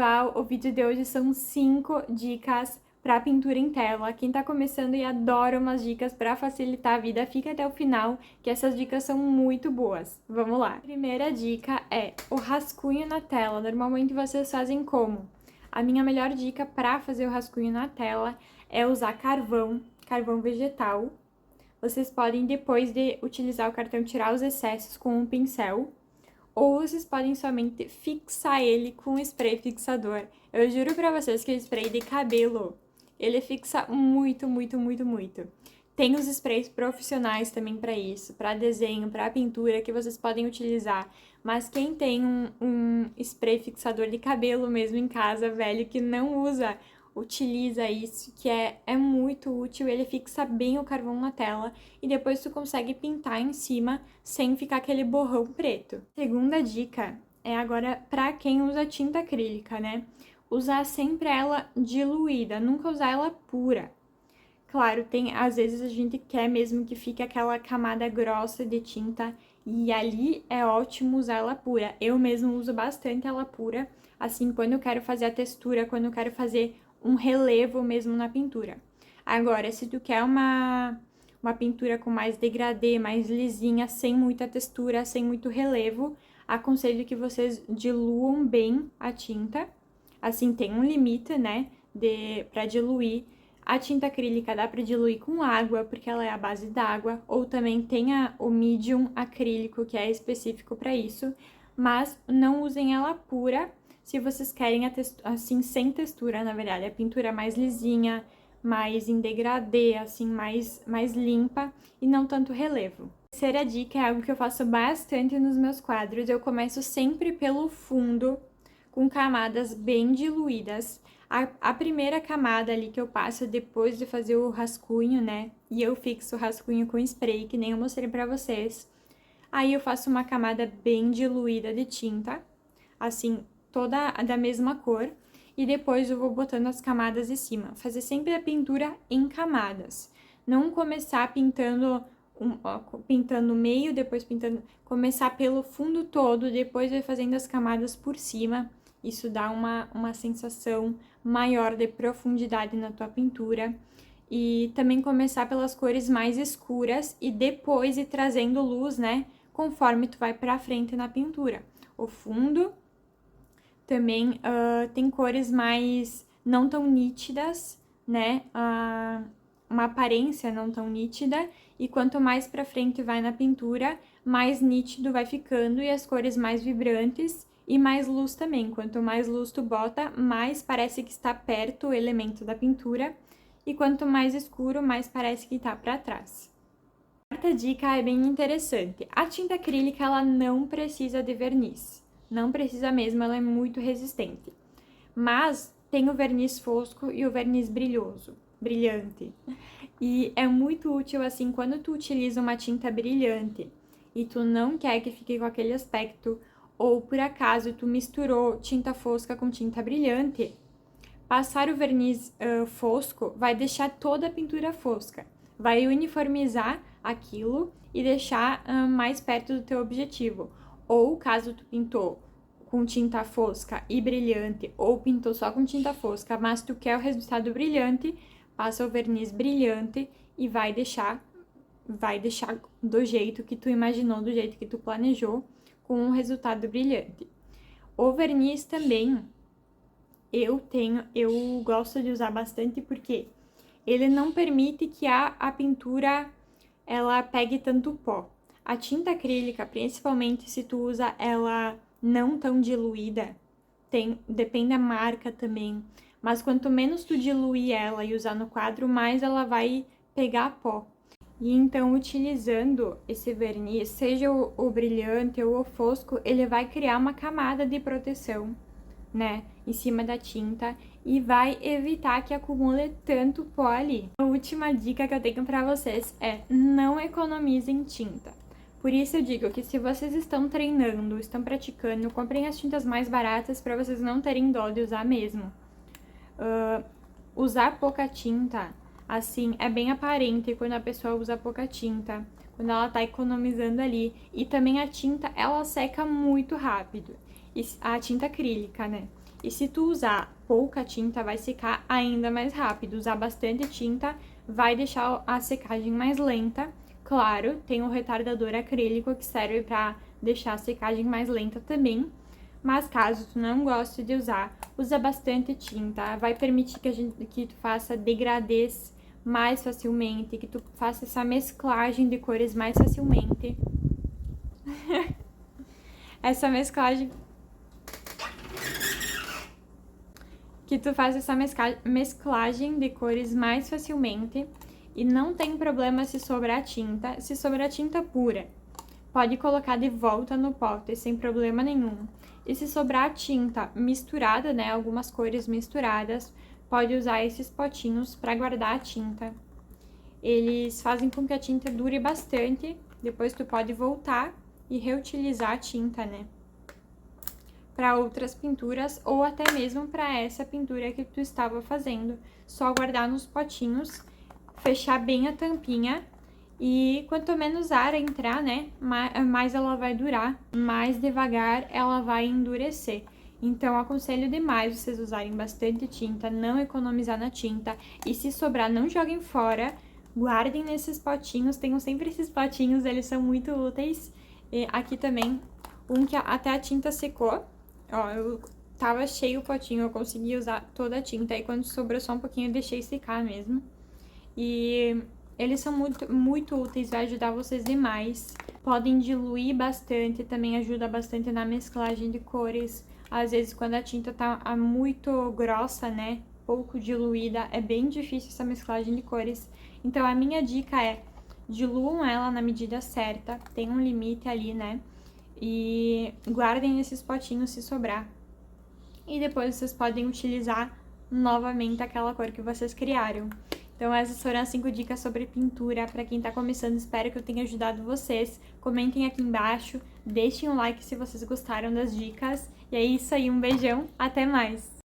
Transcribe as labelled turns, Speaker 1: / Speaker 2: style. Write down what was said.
Speaker 1: pessoal, o vídeo de hoje são 5 dicas para pintura em tela. Quem tá começando e adora umas dicas para facilitar a vida, fica até o final, que essas dicas são muito boas. Vamos lá! A primeira dica é o rascunho na tela. Normalmente vocês fazem como? A minha melhor dica para fazer o rascunho na tela é usar carvão vegetal. Vocês podem, depois de utilizar o cartão, tirar os excessos com um pincel. Ou vocês podem somente fixar ele com spray fixador. Eu juro pra vocês que o spray de cabelo, ele fixa muito, muito, muito, muito. Tem os sprays profissionais também pra isso, pra desenho, pra pintura, que vocês podem utilizar. Mas quem tem um spray fixador de cabelo mesmo em casa, velho, que não usa, utiliza isso, que é muito útil, ele fixa bem o carvão na tela e depois tu consegue pintar em cima sem ficar aquele borrão preto. Segunda dica é agora pra quem usa tinta acrílica, né? Usar sempre ela diluída, nunca usar ela pura. Claro, às vezes a gente quer mesmo que fique aquela camada grossa de tinta e ali é ótimo usar ela pura. Eu mesmo uso bastante ela pura, assim, quando eu quero fazer a textura, quando eu quero fazer um relevo mesmo na pintura. Agora, se tu quer uma pintura com mais degradê, mais lisinha, sem muita textura, sem muito relevo, aconselho que vocês diluam bem a tinta. Assim, tem um limite, né, pra diluir. A tinta acrílica dá para diluir com água, porque ela é a base d'água, ou também tem o medium acrílico, que é específico para isso, mas não usem ela pura se vocês querem assim, sem textura, na verdade, a pintura mais lisinha, mais em degradê, assim, mais limpa e não tanto relevo. A terceira dica é algo que eu faço bastante nos meus quadros, eu começo sempre pelo fundo, com camadas bem diluídas. A primeira camada ali que eu passo depois de fazer o rascunho, né? E eu fixo o rascunho com spray, que nem eu mostrei pra vocês. Aí eu faço uma camada bem diluída de tinta, assim, toda da mesma cor. E depois eu vou botando as camadas em cima. Fazer sempre a pintura em camadas. Não começar pintando pintando o meio, depois pintando... Começar pelo fundo todo, depois vai fazendo as camadas por cima. Isso dá uma sensação maior de profundidade na tua pintura. E também começar pelas cores mais escuras e depois ir trazendo luz, né? Conforme tu vai pra frente na pintura. O fundo também tem cores mais não tão nítidas, né? Uma aparência não tão nítida. E quanto mais pra frente vai na pintura, mais nítido vai ficando e as cores mais vibrantes. E mais luz também, quanto mais luz tu bota, mais parece que está perto o elemento da pintura, e quanto mais escuro, mais parece que está para trás. A quarta dica é bem interessante. A tinta acrílica, ela não precisa de verniz. Não precisa mesmo, ela é muito resistente. Mas tem o verniz fosco e o verniz brilhante. E é muito útil, assim, quando tu utiliza uma tinta brilhante e tu não quer que fique com aquele aspecto, ou por acaso tu misturou tinta fosca com tinta brilhante, passar o verniz fosco vai deixar toda a pintura fosca, vai uniformizar aquilo e deixar mais perto do teu objetivo. Ou caso tu pintou com tinta fosca e brilhante, ou pintou só com tinta fosca, mas tu quer o resultado brilhante, passa o verniz brilhante e vai deixar do jeito que tu imaginou, do jeito que tu planejou, com um resultado brilhante. O verniz também eu gosto de usar bastante porque ele não permite que a pintura ela pegue tanto pó. A tinta acrílica, principalmente se tu usa ela não tão diluída, depende da marca também, mas quanto menos tu diluir ela e usar no quadro, mais ela vai pegar pó. E então, utilizando esse verniz, seja o brilhante ou o fosco, ele vai criar uma camada de proteção, né, em cima da tinta e vai evitar que acumule tanto pó ali. A última dica que eu tenho pra vocês é não economizem tinta. Por isso eu digo que se vocês estão treinando, estão praticando, comprem as tintas mais baratas pra vocês não terem dó de usar mesmo. Usar pouca tinta, assim, é bem aparente quando a pessoa usa pouca tinta, quando ela tá economizando ali. E também a tinta, ela seca muito rápido. A tinta acrílica, né? E se tu usar pouca tinta, vai secar ainda mais rápido. Usar bastante tinta vai deixar a secagem mais lenta. Claro, tem o retardador acrílico que serve para deixar a secagem mais lenta também. Mas caso tu não goste de usar, usa bastante tinta. Vai permitir que tu faça degradês mais facilmente, que tu faça essa mesclagem de cores mais facilmente. Essa mesclagem... Que tu faz essa mesclagem de cores mais facilmente e não tem problema se sobrar tinta. Se sobrar tinta pura, pode colocar de volta no pote sem problema nenhum. E se sobrar tinta misturada, né, algumas cores misturadas, pode usar esses potinhos para guardar a tinta. Eles fazem com que a tinta dure bastante, depois tu pode voltar e reutilizar a tinta, né? Para outras pinturas ou até mesmo para essa pintura que tu estava fazendo. Só guardar nos potinhos, fechar bem a tampinha e quanto menos ar entrar, né, mais ela vai durar, mais devagar ela vai endurecer. Então, aconselho demais vocês usarem bastante tinta, não economizar na tinta e se sobrar, não joguem fora, guardem nesses potinhos, tenham sempre esses potinhos, eles são muito úteis. E aqui também, um que até a tinta secou. Ó, eu tava cheio o potinho, eu consegui usar toda a tinta. Aí quando sobrou só um pouquinho, eu deixei secar mesmo. E eles são muito úteis, vai ajudar vocês demais. Podem diluir bastante, também ajuda bastante na mesclagem de cores. Às vezes quando a tinta tá muito grossa, né, pouco diluída, é bem difícil essa mesclagem de cores. Então a minha dica é, diluam ela na medida certa, tem um limite ali, né? E guardem esses potinhos se sobrar. E depois vocês podem utilizar novamente aquela cor que vocês criaram. Então essas foram as 5 dicas sobre pintura para quem tá começando. Espero que eu tenha ajudado vocês. Comentem aqui embaixo, deixem um like se vocês gostaram das dicas. E é isso aí, um beijão, até mais!